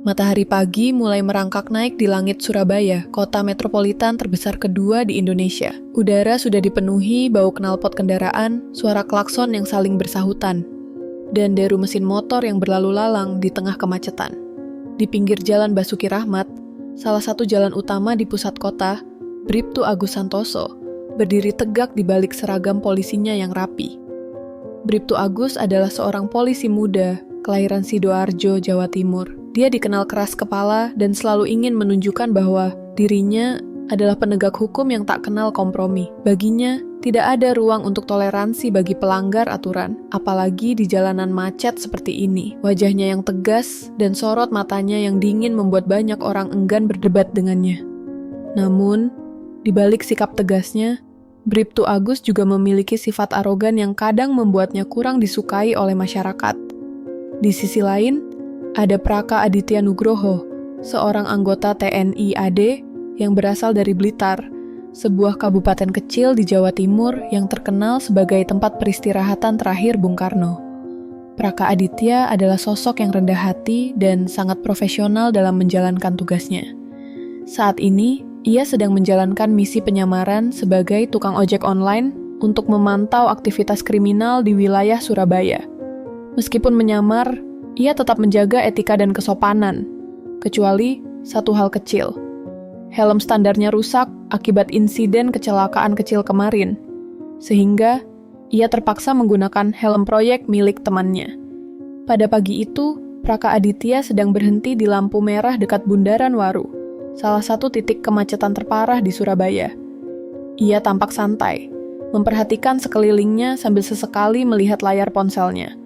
Matahari pagi mulai merangkak naik di langit Surabaya, kota metropolitan terbesar kedua di Indonesia. Udara sudah dipenuhi bau knalpot kendaraan, suara klakson yang saling bersahutan, dan deru mesin motor yang berlalu lalang di tengah kemacetan. Di pinggir Jalan Basuki Rahmat, salah satu jalan utama di pusat kota, Bribtu Agus Santoso berdiri tegak di balik seragam polisinya yang rapi. Bribtu Agus adalah seorang polisi muda, kelahiran Sidoarjo, Jawa Timur. Dia dikenal keras kepala dan selalu ingin menunjukkan bahwa dirinya adalah penegak hukum yang tak kenal kompromi. Baginya, tidak ada ruang untuk toleransi bagi pelanggar aturan, apalagi di jalanan macet seperti ini. Wajahnya yang tegas dan sorot matanya yang dingin membuat banyak orang enggan berdebat dengannya. Namun, di balik sikap tegasnya, Bribtu Agus juga memiliki sifat arogan yang kadang membuatnya kurang disukai oleh masyarakat. Di sisi lain, ada Praka Aditya Nugroho, seorang anggota TNI AD yang berasal dari Blitar, sebuah kabupaten kecil di Jawa Timur yang terkenal sebagai tempat peristirahatan terakhir Bung Karno. Praka Aditya adalah sosok yang rendah hati dan sangat profesional dalam menjalankan tugasnya. Saat ini, ia sedang menjalankan misi penyamaran sebagai tukang ojek online untuk memantau aktivitas kriminal di wilayah Surabaya. Meskipun menyamar, ia tetap menjaga etika dan kesopanan, kecuali satu hal kecil. Helm standarnya rusak akibat insiden kecelakaan kecil kemarin, sehingga ia terpaksa menggunakan helm proyek milik temannya. Pada pagi itu, Praka Aditya sedang berhenti di lampu merah dekat Bundaran Waru, salah satu titik kemacetan terparah di Surabaya. Ia tampak santai, memperhatikan sekelilingnya sambil sesekali melihat layar ponselnya.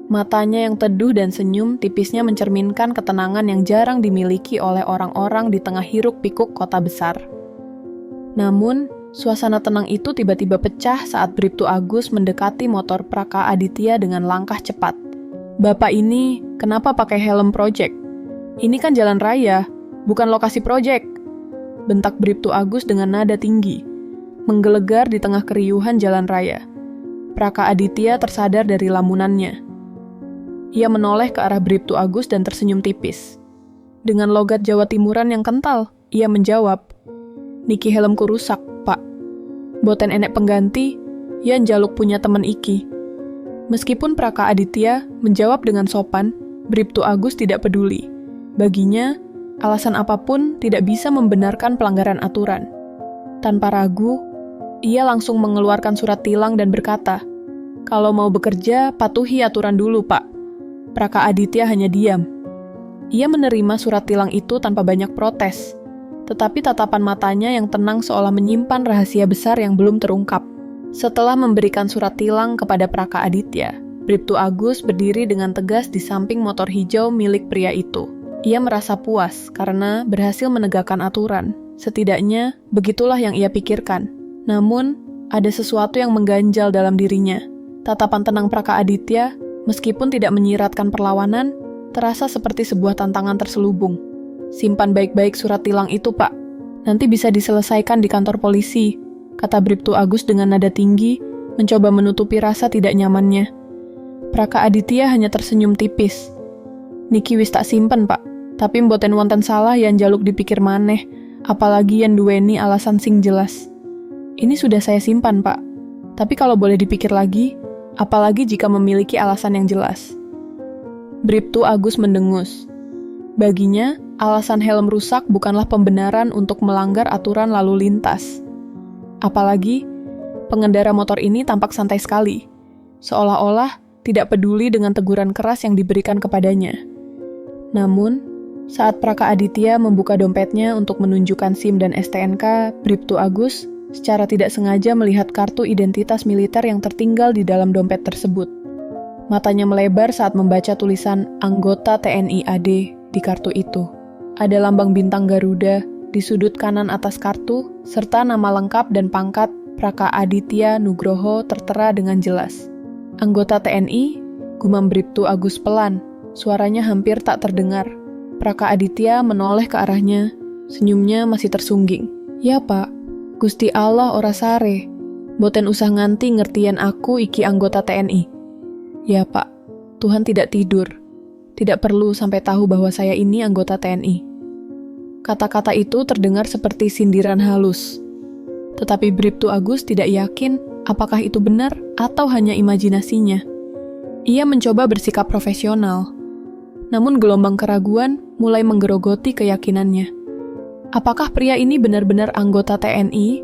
Matanya yang teduh dan senyum tipisnya mencerminkan ketenangan yang jarang dimiliki oleh orang-orang di tengah hiruk-pikuk kota besar. Namun, suasana tenang itu tiba-tiba pecah saat Bribtu Agus mendekati motor Praka Aditya dengan langkah cepat. "Bapak ini, kenapa pakai helm project? Ini kan jalan raya, bukan lokasi project," bentak Bribtu Agus dengan nada tinggi, menggelegar di tengah keriuhan jalan raya. Praka Aditya tersadar dari lamunannya. Ia menoleh ke arah Bribtu Agus dan tersenyum tipis. Dengan logat Jawa Timuran yang kental, ia menjawab, "Niki helmku rusak, Pak. Boten enek pengganti, yan jaluk punya temen iki." Meskipun Praka Aditya menjawab dengan sopan, Bribtu Agus tidak peduli. Baginya, alasan apapun tidak bisa membenarkan pelanggaran aturan. Tanpa ragu, ia langsung mengeluarkan surat tilang dan berkata, "Kalau mau bekerja, patuhi aturan dulu, Pak." Praka Aditya hanya diam. Ia menerima surat tilang itu tanpa banyak protes, tetapi tatapan matanya yang tenang seolah menyimpan rahasia besar yang belum terungkap. Setelah memberikan surat tilang kepada Praka Aditya, Bribtu Agus berdiri dengan tegas di samping motor hijau milik pria itu. Ia merasa puas karena berhasil menegakkan aturan. Setidaknya, begitulah yang ia pikirkan. Namun, ada sesuatu yang mengganjal dalam dirinya. Tatapan tenang Praka Aditya, meskipun tidak menyiratkan perlawanan, terasa seperti sebuah tantangan terselubung. "Simpan baik-baik surat tilang itu, Pak. Nanti bisa diselesaikan di kantor polisi," kata Bribtu Agus dengan nada tinggi, mencoba menutupi rasa tidak nyamannya. Praka Aditya hanya tersenyum tipis. "Niki wis tak simpen, Pak. Tapi mboten wonten salah yang jaluk dipikir maneh, apalagi yang duweni alasan sing jelas. Ini sudah saya simpan, Pak. Tapi kalau boleh dipikir lagi, apalagi jika memiliki alasan yang jelas." Bribtu Agus mendengus. Baginya, alasan helm rusak bukanlah pembenaran untuk melanggar aturan lalu lintas. Apalagi, pengendara motor ini tampak santai sekali, seolah-olah tidak peduli dengan teguran keras yang diberikan kepadanya. Namun, saat Praka Aditya membuka dompetnya untuk menunjukkan SIM dan STNK, Bribtu Agus secara tidak sengaja melihat kartu identitas militer yang tertinggal di dalam dompet tersebut. Matanya melebar saat membaca tulisan anggota TNI AD di kartu itu. Ada lambang bintang Garuda di sudut kanan atas kartu, serta nama lengkap dan pangkat Praka Aditya Nugroho tertera dengan jelas. "Anggota TNI," gumam Bribtu Agus pelan, suaranya hampir tak terdengar. Praka Aditya menoleh ke arahnya, senyumnya masih tersungging. "Ya, Pak. Gusti Allah ora sare. Boten usah nganti ngertian aku iki anggota TNI." "Ya, Pak. Tuhan tidak tidur. Tidak perlu sampai tahu bahwa saya ini anggota TNI. Kata-kata itu terdengar seperti sindiran halus. Tetapi Bribtu Agus tidak yakin apakah itu benar atau hanya imajinasinya. Ia mencoba bersikap profesional. Namun gelombang keraguan mulai menggerogoti keyakinannya. Apakah pria ini benar-benar anggota TNI?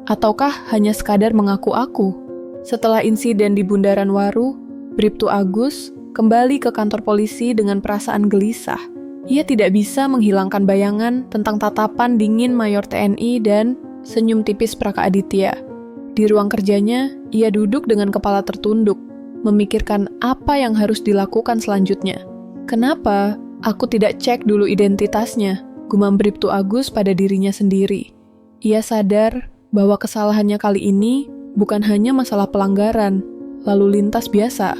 Ataukah hanya sekadar mengaku-aku? Setelah insiden di Bundaran Waru, Bribtu Agus kembali ke kantor polisi dengan perasaan gelisah. Ia tidak bisa menghilangkan bayangan tentang tatapan dingin Mayor TNI dan senyum tipis Praka Aditya. Di ruang kerjanya, ia duduk dengan kepala tertunduk, memikirkan apa yang harus dilakukan selanjutnya. Kenapa aku tidak cek dulu identitasnya? Gumam Bribtu Agus pada dirinya sendiri. Ia sadar bahwa kesalahannya kali ini bukan hanya masalah pelanggaran, lalu lintas biasa,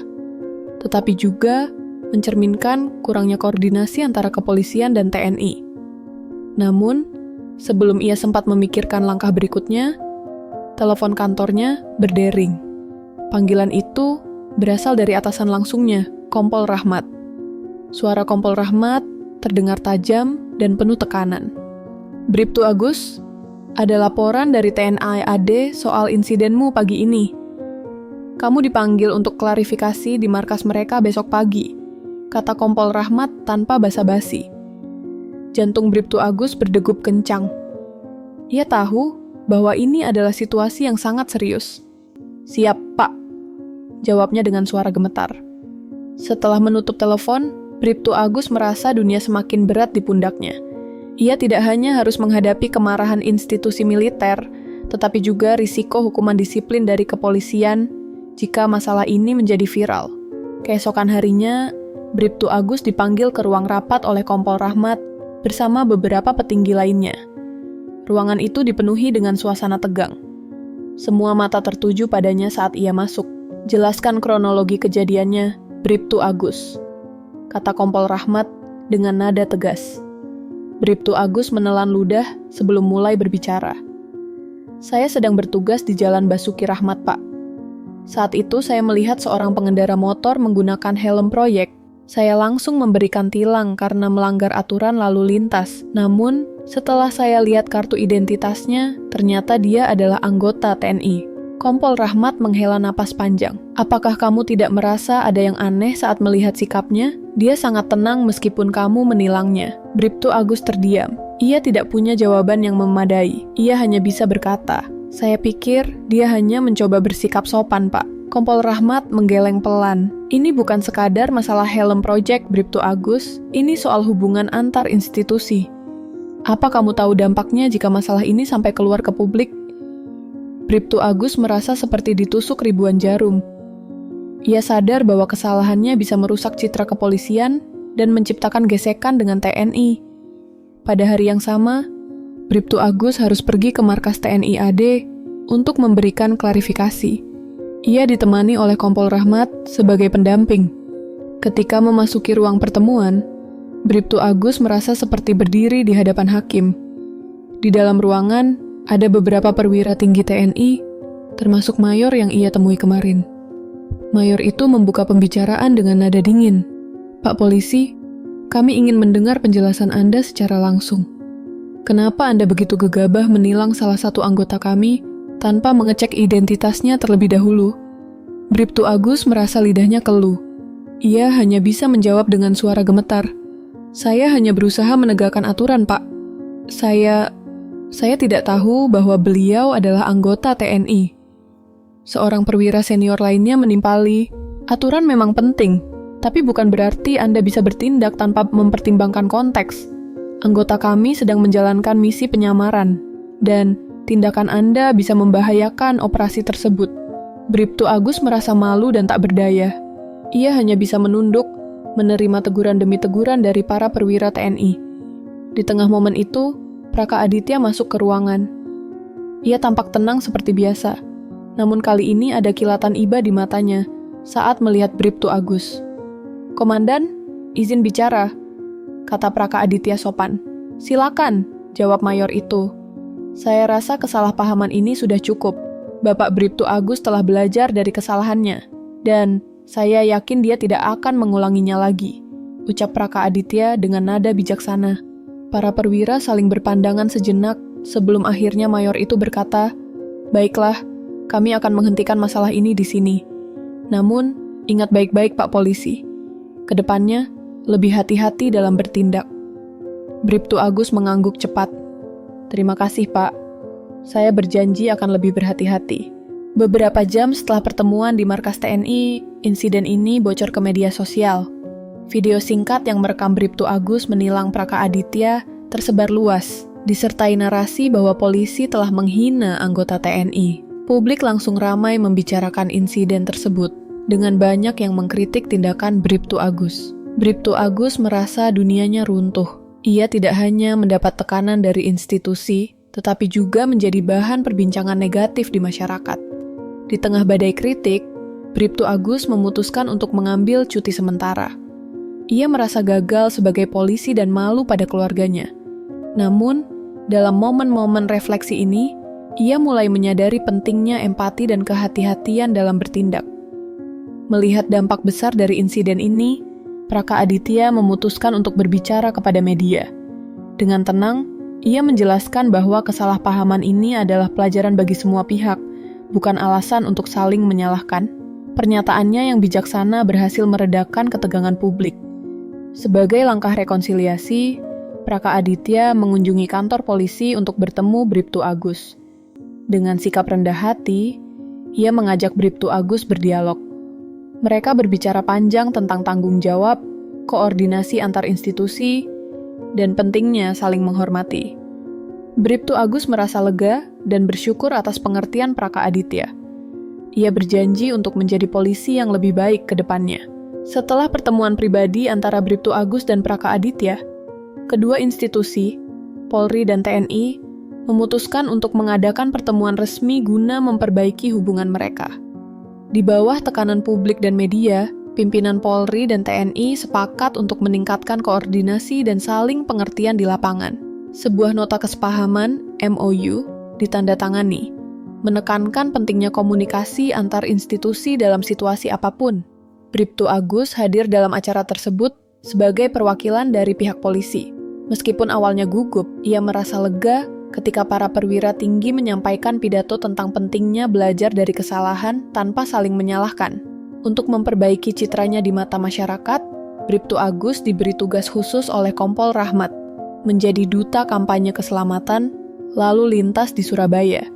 tetapi juga mencerminkan kurangnya koordinasi antara kepolisian dan TNI. Namun, sebelum ia sempat memikirkan langkah berikutnya, telepon kantornya berdering. Panggilan itu berasal dari atasan langsungnya, Kompol Rahmat. Suara Kompol Rahmat terdengar tajam dan penuh tekanan. Bribtu Agus, ada laporan dari TNI AD soal insidenmu pagi ini. Kamu dipanggil untuk klarifikasi di markas mereka besok pagi, kata Kompol Rahmat tanpa basa-basi. Jantung Bribtu Agus berdegup kencang. Ia tahu bahwa ini adalah situasi yang sangat serius. Siap, Pak, jawabnya dengan suara gemetar. Setelah menutup telepon, Bribtu Agus merasa dunia semakin berat di pundaknya. Ia tidak hanya harus menghadapi kemarahan institusi militer, tetapi juga risiko hukuman disiplin dari kepolisian jika masalah ini menjadi viral. Keesokan harinya, Bribtu Agus dipanggil ke ruang rapat oleh Kompol Rahmat bersama beberapa petinggi lainnya. Ruangan itu dipenuhi dengan suasana tegang. Semua mata tertuju padanya saat ia masuk. Jelaskan kronologi kejadiannya, Bribtu Agus, kata Kompol Rahmat dengan nada tegas. Bribtu Agus menelan ludah sebelum mulai berbicara. Saya sedang bertugas di Jalan Basuki Rahmat, Pak. Saat itu saya melihat seorang pengendara motor menggunakan helm proyek. Saya langsung memberikan tilang karena melanggar aturan lalu lintas. Namun, setelah saya lihat kartu identitasnya, ternyata dia adalah anggota TNI. Kompol Rahmat menghela napas panjang. Apakah kamu tidak merasa ada yang aneh saat melihat sikapnya? Dia sangat tenang meskipun kamu menilangnya. Bribtu Agus terdiam. Ia tidak punya jawaban yang memadai. Ia hanya bisa berkata, saya pikir dia hanya mencoba bersikap sopan, Pak. Kompol Rahmat menggeleng pelan. Ini bukan sekadar masalah helm project, Bribtu Agus. Ini soal hubungan antar institusi. Apa kamu tahu dampaknya jika masalah ini sampai keluar ke publik? Bribtu Agus merasa seperti ditusuk ribuan jarum. Ia sadar bahwa kesalahannya bisa merusak citra kepolisian dan menciptakan gesekan dengan TNI. Pada hari yang sama, Bribtu Agus harus pergi ke markas TNI AD untuk memberikan klarifikasi. Ia ditemani oleh Kompol Rahmat sebagai pendamping. Ketika memasuki ruang pertemuan, Bribtu Agus merasa seperti berdiri di hadapan hakim. Di dalam ruangan, ada beberapa perwira tinggi TNI, termasuk mayor yang ia temui kemarin. Mayor itu membuka pembicaraan dengan nada dingin. Pak Polisi, kami ingin mendengar penjelasan Anda secara langsung. Kenapa Anda begitu gegabah menilang salah satu anggota kami tanpa mengecek identitasnya terlebih dahulu? Bribtu Agus merasa lidahnya keluh. Ia hanya bisa menjawab dengan suara gemetar. Saya hanya berusaha menegakkan aturan, Pak. Saya tidak tahu bahwa beliau adalah anggota TNI. Seorang perwira senior lainnya menimpali, aturan memang penting, tapi bukan berarti Anda bisa bertindak tanpa mempertimbangkan konteks. Anggota kami sedang menjalankan misi penyamaran, dan tindakan Anda bisa membahayakan operasi tersebut. Bribtu Agus merasa malu dan tak berdaya. Ia hanya bisa menunduk, menerima teguran demi teguran dari para perwira TNI. Di tengah momen itu, Praka Aditya masuk ke ruangan. Ia tampak tenang seperti biasa, namun kali ini ada kilatan iba di matanya saat melihat Bribtu Agus. Komandan, izin bicara, kata Praka Aditya sopan. Silakan, jawab mayor itu. Saya rasa kesalahpahaman ini sudah cukup. Bapak Bribtu Agus telah belajar dari kesalahannya, dan saya yakin dia tidak akan mengulanginya lagi. ucap Praka Aditya dengan nada bijaksana. Para perwira saling berpandangan sejenak sebelum akhirnya mayor itu berkata, "Baiklah, kami akan menghentikan masalah ini di sini. Namun, ingat baik-baik Pak Polisi. Kedepannya, lebih hati-hati dalam bertindak." Bribtu Agus mengangguk cepat. "Terima kasih, Pak. Saya berjanji akan lebih berhati-hati." Beberapa jam setelah pertemuan di markas TNI, insiden ini bocor ke media sosial. Video singkat yang merekam Bribtu Agus menilang Praka Aditya tersebar luas, disertai narasi bahwa polisi telah menghina anggota TNI. Publik langsung ramai membicarakan insiden tersebut, dengan banyak yang mengkritik tindakan Bribtu Agus. Bribtu Agus merasa dunianya runtuh. Ia tidak hanya mendapat tekanan dari institusi, tetapi juga menjadi bahan perbincangan negatif di masyarakat. Di tengah badai kritik, Bribtu Agus memutuskan untuk mengambil cuti sementara. Ia merasa gagal sebagai polisi dan malu pada keluarganya. Namun, dalam momen-momen refleksi ini, ia mulai menyadari pentingnya empati dan kehati-hatian dalam bertindak. Melihat dampak besar dari insiden ini, Praka Aditya memutuskan untuk berbicara kepada media. Dengan tenang, ia menjelaskan bahwa kesalahpahaman ini adalah pelajaran bagi semua pihak, bukan alasan untuk saling menyalahkan. Pernyataannya yang bijaksana berhasil meredakan ketegangan publik. Sebagai langkah rekonsiliasi, Praka Aditya mengunjungi kantor polisi untuk bertemu Bribtu Agus. Dengan sikap rendah hati, ia mengajak Bribtu Agus berdialog. Mereka berbicara panjang tentang tanggung jawab, koordinasi antar institusi, dan pentingnya saling menghormati. Bribtu Agus merasa lega dan bersyukur atas pengertian Praka Aditya. Ia berjanji untuk menjadi polisi yang lebih baik ke depannya. Setelah pertemuan pribadi antara Bribtu Agus dan Praka Aditya, kedua institusi, Polri dan TNI, memutuskan untuk mengadakan pertemuan resmi guna memperbaiki hubungan mereka. Di bawah tekanan publik dan media, pimpinan Polri dan TNI sepakat untuk meningkatkan koordinasi dan saling pengertian di lapangan. Sebuah nota kesepahaman, MOU, ditandatangani, menekankan pentingnya komunikasi antar institusi dalam situasi apapun. Bribtu Agus hadir dalam acara tersebut sebagai perwakilan dari pihak polisi. Meskipun awalnya gugup, ia merasa lega ketika para perwira tinggi menyampaikan pidato tentang pentingnya belajar dari kesalahan tanpa saling menyalahkan. Untuk memperbaiki citranya di mata masyarakat, Bribtu Agus diberi tugas khusus oleh Kompol Rahmat, menjadi duta kampanye keselamatan lalu lintas di Surabaya.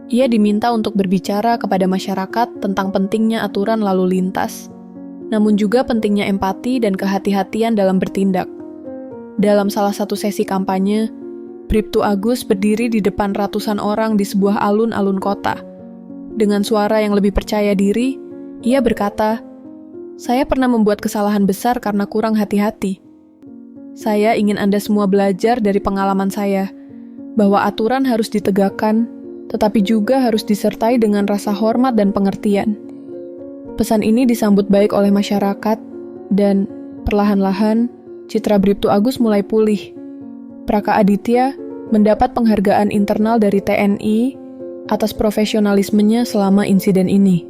Ia diminta untuk berbicara kepada masyarakat tentang pentingnya aturan lalu lintas, namun juga pentingnya empati dan kehati-hatian dalam bertindak. Dalam salah satu sesi kampanye, Bribtu Agus berdiri di depan ratusan orang di sebuah alun-alun kota. Dengan suara yang lebih percaya diri, ia berkata, "Saya pernah membuat kesalahan besar karena kurang hati-hati. Saya ingin Anda semua belajar dari pengalaman saya, bahwa aturan harus ditegakkan, tetapi juga harus disertai dengan rasa hormat dan pengertian." Pesan ini disambut baik oleh masyarakat, dan perlahan-lahan citra Bribtu Agus mulai pulih. Praka Aditya mendapat penghargaan internal dari TNI atas profesionalismenya selama insiden ini.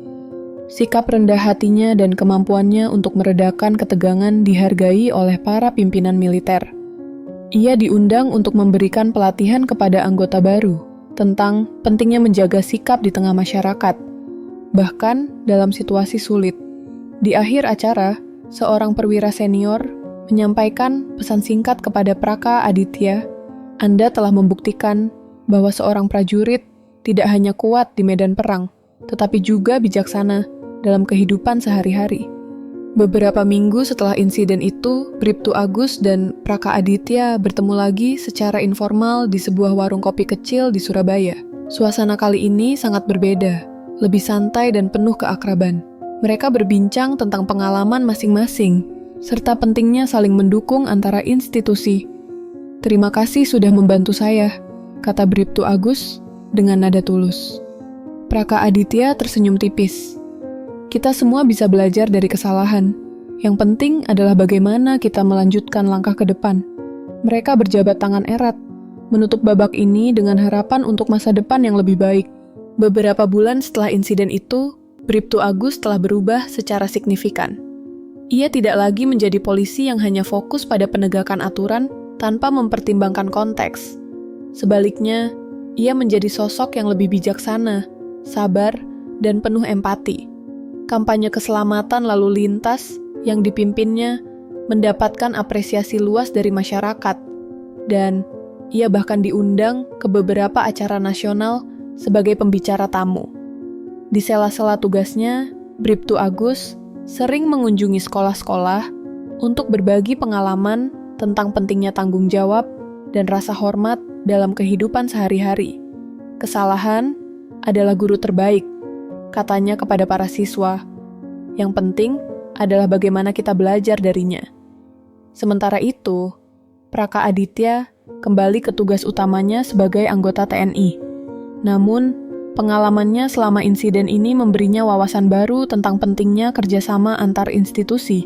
Sikap rendah hatinya dan kemampuannya untuk meredakan ketegangan dihargai oleh para pimpinan militer. Ia diundang untuk memberikan pelatihan kepada anggota baru tentang pentingnya menjaga sikap di tengah masyarakat, bahkan dalam situasi sulit. Di akhir acara, seorang perwira senior menyampaikan pesan singkat kepada Praka Aditya, "Anda telah membuktikan bahwa seorang prajurit tidak hanya kuat di medan perang, tetapi juga bijaksana dalam kehidupan sehari-hari." Beberapa minggu setelah insiden itu, Bribtu Agus dan Praka Aditya bertemu lagi secara informal di sebuah warung kopi kecil di Surabaya. Suasana kali ini sangat berbeda, lebih santai dan penuh keakraban. Mereka berbincang tentang pengalaman masing-masing, serta pentingnya saling mendukung antara institusi. "Terima kasih sudah membantu saya," kata Bribtu Agus dengan nada tulus. Praka Aditya tersenyum tipis. "Kita semua bisa belajar dari kesalahan. Yang penting adalah bagaimana kita melanjutkan langkah ke depan." Mereka berjabat tangan erat, menutup babak ini dengan harapan untuk masa depan yang lebih baik. Beberapa bulan setelah insiden itu, Bribtu Agus telah berubah secara signifikan. Ia tidak lagi menjadi polisi yang hanya fokus pada penegakan aturan tanpa mempertimbangkan konteks. Sebaliknya, ia menjadi sosok yang lebih bijaksana, sabar, dan penuh empati. Kampanye keselamatan lalu lintas yang dipimpinnya mendapatkan apresiasi luas dari masyarakat, dan ia bahkan diundang ke beberapa acara nasional sebagai pembicara tamu. Di sela-sela tugasnya, Bribtu Agus sering mengunjungi sekolah-sekolah untuk berbagi pengalaman tentang pentingnya tanggung jawab dan rasa hormat dalam kehidupan sehari-hari. Kesalahan adalah guru terbaik, katanya kepada para siswa. Yang penting adalah bagaimana kita belajar darinya. Sementara itu, Praka Aditya kembali ke tugas utamanya sebagai anggota TNI. Namun, pengalamannya selama insiden ini memberinya wawasan baru tentang pentingnya kerjasama antar institusi.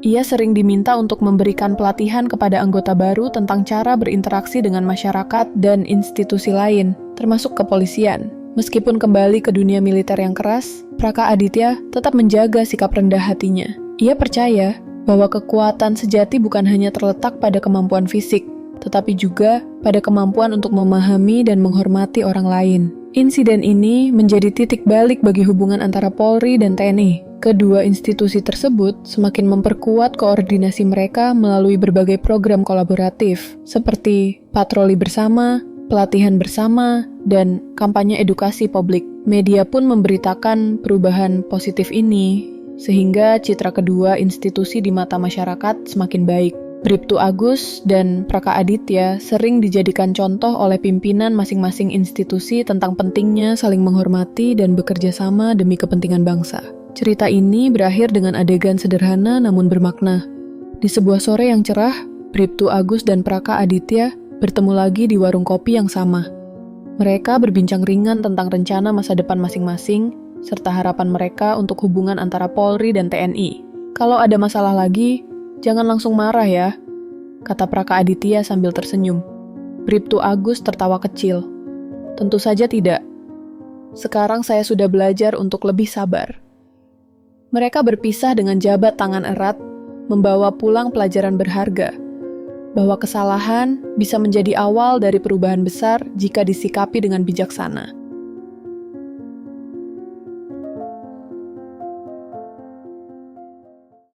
Ia sering diminta untuk memberikan pelatihan kepada anggota baru tentang cara berinteraksi dengan masyarakat dan institusi lain, termasuk kepolisian. Meskipun kembali ke dunia militer yang keras, Praka Aditya tetap menjaga sikap rendah hatinya. Ia percaya bahwa kekuatan sejati bukan hanya terletak pada kemampuan fisik, tetapi juga pada kemampuan untuk memahami dan menghormati orang lain. Insiden ini menjadi titik balik bagi hubungan antara Polri dan TNI. Kedua institusi tersebut semakin memperkuat koordinasi mereka melalui berbagai program kolaboratif, seperti patroli bersama, pelatihan bersama, dan kampanye edukasi publik. Media pun memberitakan perubahan positif ini, sehingga citra kedua institusi di mata masyarakat semakin baik. Bribtu Agus dan Praka Aditya sering dijadikan contoh oleh pimpinan masing-masing institusi tentang pentingnya saling menghormati dan bekerja sama demi kepentingan bangsa. Cerita ini berakhir dengan adegan sederhana namun bermakna. Di sebuah sore yang cerah, Bribtu Agus dan Praka Aditya bertemu lagi di warung kopi yang sama. Mereka berbincang ringan tentang rencana masa depan masing-masing, serta harapan mereka untuk hubungan antara Polri dan TNI. Kalau ada masalah lagi, jangan langsung marah ya, kata Praka Aditya sambil tersenyum. Bribtu Agus tertawa kecil. Tentu saja tidak. Sekarang saya sudah belajar untuk lebih sabar. Mereka berpisah dengan jabat tangan erat, membawa pulang pelajaran berharga, bahwa kesalahan bisa menjadi awal dari perubahan besar jika disikapi dengan bijaksana.